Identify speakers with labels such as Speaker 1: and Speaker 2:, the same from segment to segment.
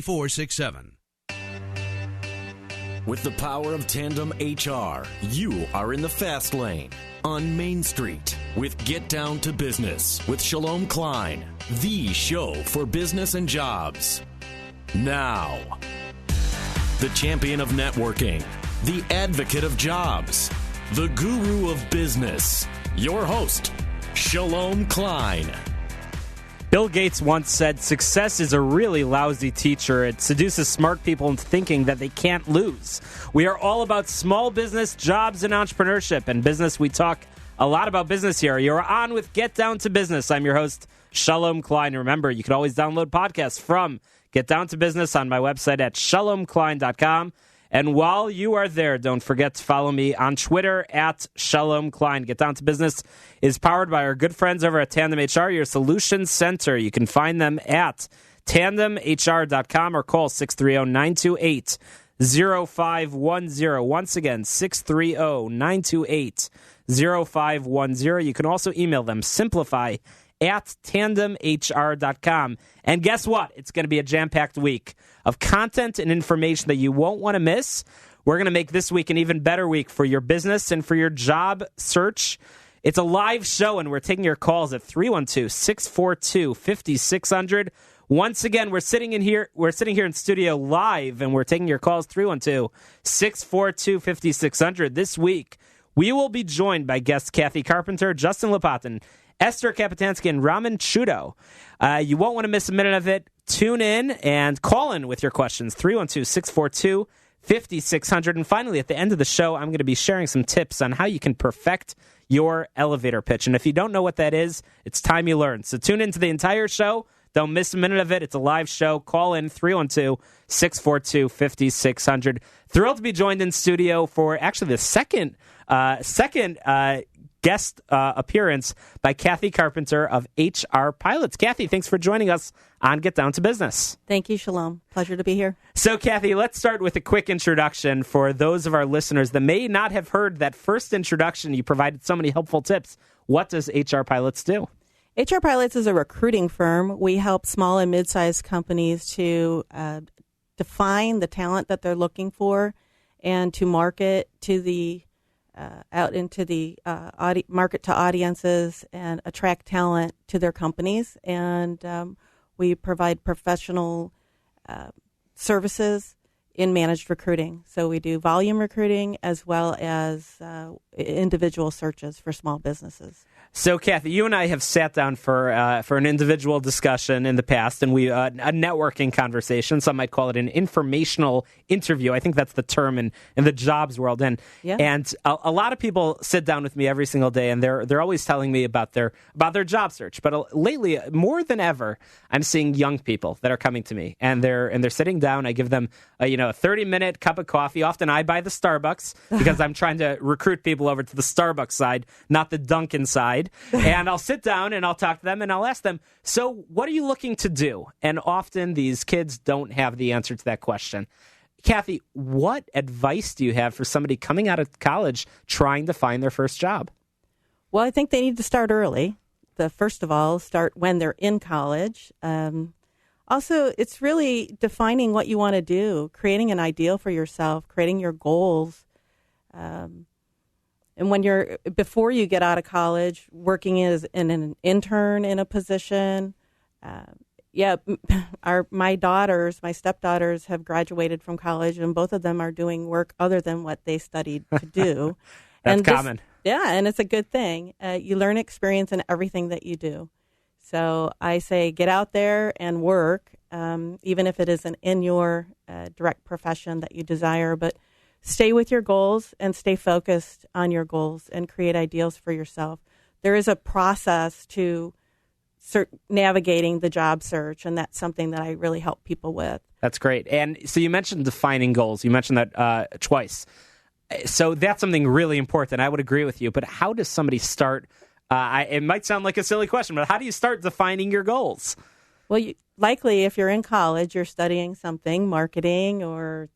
Speaker 1: 467.
Speaker 2: With the power of Tandem HR, you are in the fast lane on Main Street with Get Down to Business with Shalom Klein, the show for business and jobs. Now, the champion of networking, the advocate of jobs, the guru of business, your host, Shalom Klein.
Speaker 3: Bill Gates once said, "Success is a really lousy teacher. It seduces smart people into thinking that they can't lose." We are all about small business, jobs, and entrepreneurship. And business, we talk a lot about business here. You're on with Get Down to Business. I'm your host, Shalom Klein. Remember, you can always download podcasts from Get Down to Business on my website at shalomklein.com. And while you are there, don't forget to follow me on Twitter at Shalom Klein. Get Down to Business is powered by our good friends over at Tandem HR, your solutions center. You can find them at tandemhr.com or call 630-928-0510. Once again, 630-928-0510. You can also email them, simplify@tandemhr.com. And guess what? It's going to be a jam-packed week of content and information that you won't want to miss. We're going to make this week an even better week for your business and for your job search. It's a live show, and we're taking your calls at 312-642-5600. Once again, we're sitting here in studio live, and we're taking your calls 312-642-5600. This week, we will be joined by guests Kathy Carpenter, Justin Lopatin, Esther Kapitansky, and Raman Chudo. You won't want to miss a minute of it. Tune in and call in with your questions, 312-642-5600. And finally, at the end of the show, I'm going to be sharing some tips on how you can perfect your elevator pitch. And if you don't know what that is, it's time you learn. So tune into the entire show. Don't miss a minute of it. It's a live show. Call in 312-642-5600. Thrilled to be joined in studio for actually the second guest appearance by Kathy Carpenter of HR Pilots. Kathy, thanks for joining us on Get Down to Business.
Speaker 4: Thank you, Shalom. Pleasure to be here.
Speaker 3: So, Kathy, let's start with a quick introduction for those of our listeners that may not have heard that first introduction. You provided so many helpful tips. What does HR Pilots do?
Speaker 4: HR Pilots is a recruiting firm. We help small and mid-sized companies to define the talent that they're looking for and to market to the out into the market to audiences and attract talent to their companies. And we provide professional services in managed recruiting. So we do volume recruiting as well as individual searches for small businesses.
Speaker 3: So, Kathy, you and I have sat down for an individual discussion in the past, and a networking conversation. Some might call it an informational interview. I think that's the term in the jobs world. And a lot of people sit down with me every single day, and they're always telling me about their job search. But lately, more than ever, I'm seeing young people that are coming to me, and they're sitting down. I give them a 30-minute cup of coffee. Often, I buy the Starbucks because I'm trying to recruit people over to the Starbucks side, not the Dunkin' side. And I'll sit down and I'll talk to them and I'll ask them, so what are you looking to do? And often these kids don't have the answer to that question. Kathy, what advice do you have for somebody coming out of college trying to find their first job?
Speaker 4: Well, I think they need to start early. First of all, start when they're in college. Also, it's really defining what you want to do, creating an ideal for yourself, creating your goals. And before you get out of college, working as an intern in a position. My stepdaughters have graduated from college, and both of them are doing work other than what they studied to do.
Speaker 3: That's common.
Speaker 4: And it's a good thing. You learn experience in everything that you do. So I say get out there and work, even if it isn't in your direct profession that you desire, but stay with your goals and stay focused on your goals and create ideals for yourself. There is a process to navigating the job search, and that's something that I really help people with.
Speaker 3: That's great. And so you mentioned defining goals. You mentioned that twice. So that's something really important. I would agree with you. But how does somebody start? It might sound like a silly question, but how do you start defining your goals?
Speaker 4: Well, likely if you're in college, you're studying something, marketing or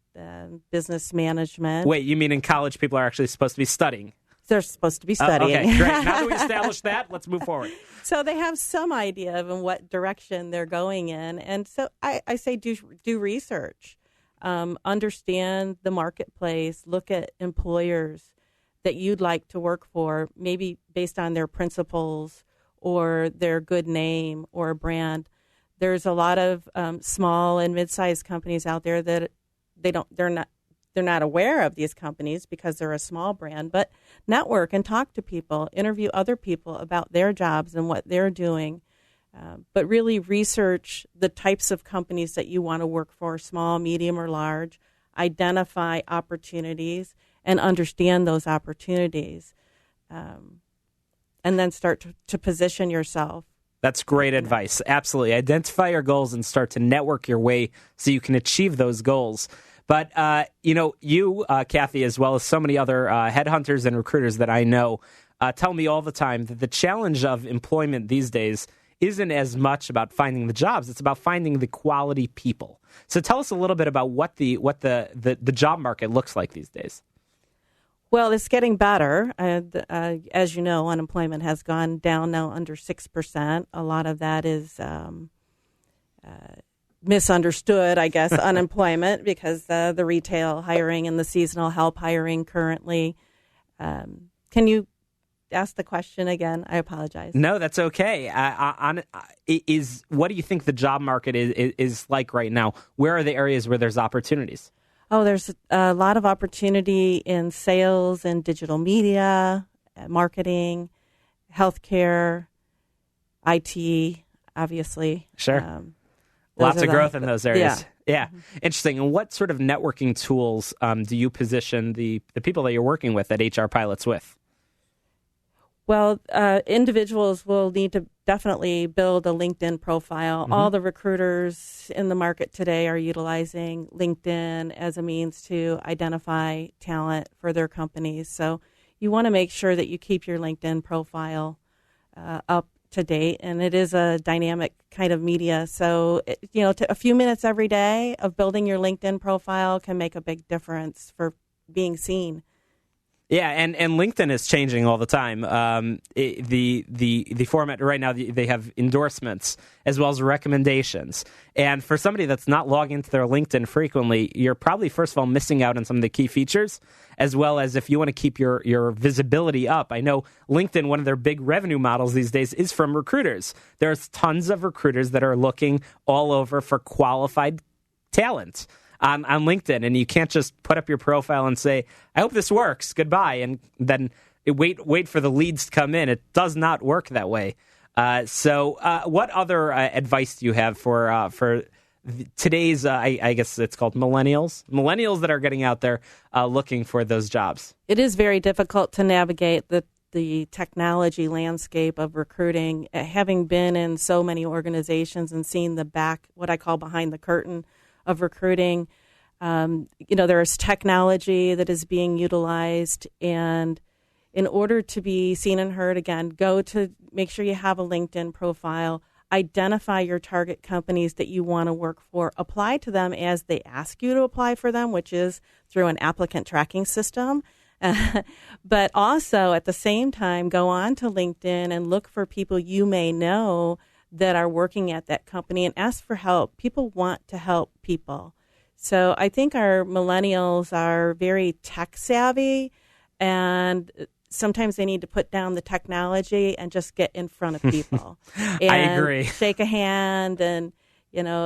Speaker 4: business management.
Speaker 3: Wait, you mean in college people are actually supposed to be studying?
Speaker 4: They're supposed to be studying.
Speaker 3: Okay, great. Now that we established that, let's move forward.
Speaker 4: So they have some idea of in what direction they're going in. And so I say do research. Understand the marketplace. Look at employers that you'd like to work for, maybe based on their principles or their good name or brand. There's a lot of small and mid-sized companies out there that they're not aware of these companies because they're a small brand, but network and talk to people, interview other people about their jobs and what they're doing, but really research the types of companies that you want to work for, small, medium, or large, identify opportunities and understand those opportunities, and then start to position yourself.
Speaker 3: That's great advice. Absolutely. Identify your goals and start to network your way so you can achieve those goals. But, you, Kathy, as well as so many other headhunters and recruiters that I know, tell me all the time that the challenge of employment these days isn't as much about finding the jobs. It's about finding the quality people. So tell us a little bit about what the job market looks like these days.
Speaker 4: Well, it's getting better. As you know, unemployment has gone down now under 6%. A lot of that is misunderstood, I guess, unemployment because the retail hiring and the seasonal help hiring currently. Can you ask the question again? I apologize.
Speaker 3: No, that's okay. What do you think the job market is like right now? Where are the areas where there's opportunities?
Speaker 4: Oh, there's a lot of opportunity in sales and digital media, marketing, healthcare, IT, obviously.
Speaker 3: Sure. Lots of growth in those areas. Yeah. Interesting. And what sort of networking tools do you position the people that you're working with at HR Pilots with? Well,
Speaker 4: individuals will need to definitely build a LinkedIn profile. Mm-hmm. All the recruiters in the market today are utilizing LinkedIn as a means to identify talent for their companies. So you want to make sure that you keep your LinkedIn profile up to date, and it is a dynamic kind of media. So, a few minutes every day of building your LinkedIn profile can make a big difference for being seen.
Speaker 3: Yeah, and LinkedIn is changing all the time. The format right now, they have endorsements as well as recommendations. And for somebody that's not logging into their LinkedIn frequently, you're probably, first of all, missing out on some of the key features, as well as if you want to keep your visibility up. I know LinkedIn, one of their big revenue models these days is from recruiters. There's tons of recruiters that are looking all over for qualified talent on LinkedIn, and you can't just put up your profile and say, I hope this works, goodbye, and then wait for the leads to come in. It does not work that way. So what other advice do you have for today's, I guess it's called millennials that are getting out there looking for those jobs? It is very difficult to navigate the technology landscape of recruiting, having been in so many organizations and seen what I call behind the curtain of recruiting. There's technology that is being utilized, and in order to be seen and heard, again, make sure you have a LinkedIn profile, identify your target companies that you want to work for, apply to them as they ask you to apply for them, which is through an applicant tracking system. But also at the same time, go on to LinkedIn and look for people you may know that are working at that company and ask for help. People want to help people. So I think our millennials are very tech savvy, and sometimes they need to put down the technology and just get in front of people. And I agree.
Speaker 4: Shake a hand, and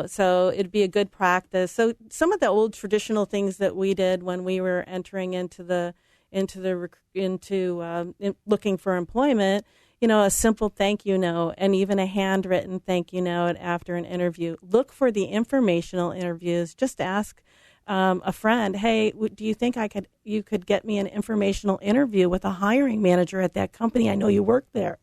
Speaker 4: so it'd be a good practice. So some of the old traditional things that we did when we were entering into looking for employment, a simple thank you note and even a handwritten thank you note after an interview. Look for the informational interviews. Just ask a friend, hey, do you think you could get me an informational interview with a hiring manager at that company? I know you work there.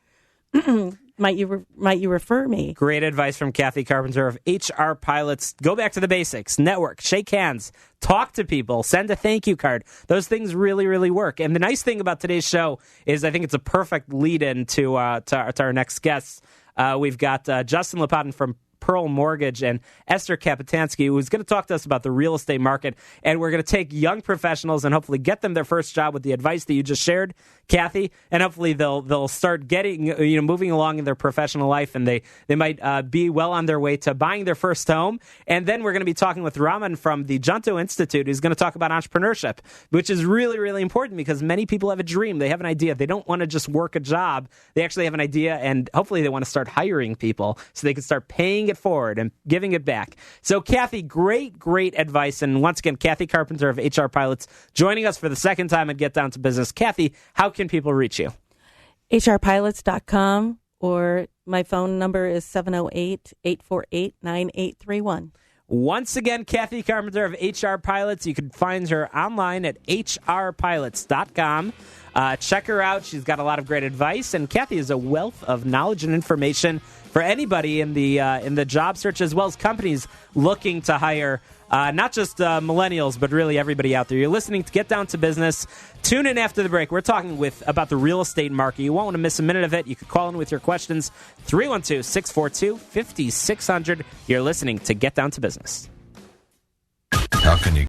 Speaker 4: Might you refer me? Great advice from Kathy Carpenter of HR Pilots. Go back to the basics. Network, shake hands, talk to people, send a thank you card. Those things really, really work. And the nice thing about today's show is I think it's a perfect lead-in to our next guests. We've got Justin Lepotin from
Speaker 3: Pearl Mortgage and Esther Kapitansky, who's going to talk to us about the real estate market. And we're going to take young professionals and hopefully get them their first job with the advice that you just shared, Kathy. And hopefully they'll start getting, moving along in their professional life, and they might be well on their way to buying their first home. And then we're going to be talking with Raman from the Junto Institute, who's going to talk about entrepreneurship, which is really, really important because many people have a dream. They have an idea. They don't want to just work a job. They actually have an idea, and hopefully they want to start hiring people so they can start paying it forward and giving it back. So, Kathy, great advice. And once again, Kathy Carpenter of HR Pilots joining us for the second time at Get Down to Business. Kathy, how can people reach you?
Speaker 4: hrpilots.com, or my phone number is 708-848-9831.
Speaker 3: Once again, Kathy Carpenter of HR Pilots. You can find her online at hrpilots.com. Check her out. She's got a lot of great advice, and Kathy is a wealth of knowledge and information for anybody in the job search, as well as companies looking to hire not just millennials, but really everybody out there. You're listening to Get Down to Business. Tune in after the break. We're talking about the real estate market. You won't want to miss a minute of it. You can call in with your questions, 312-642-5600. You're listening to Get Down to Business.
Speaker 1: How can you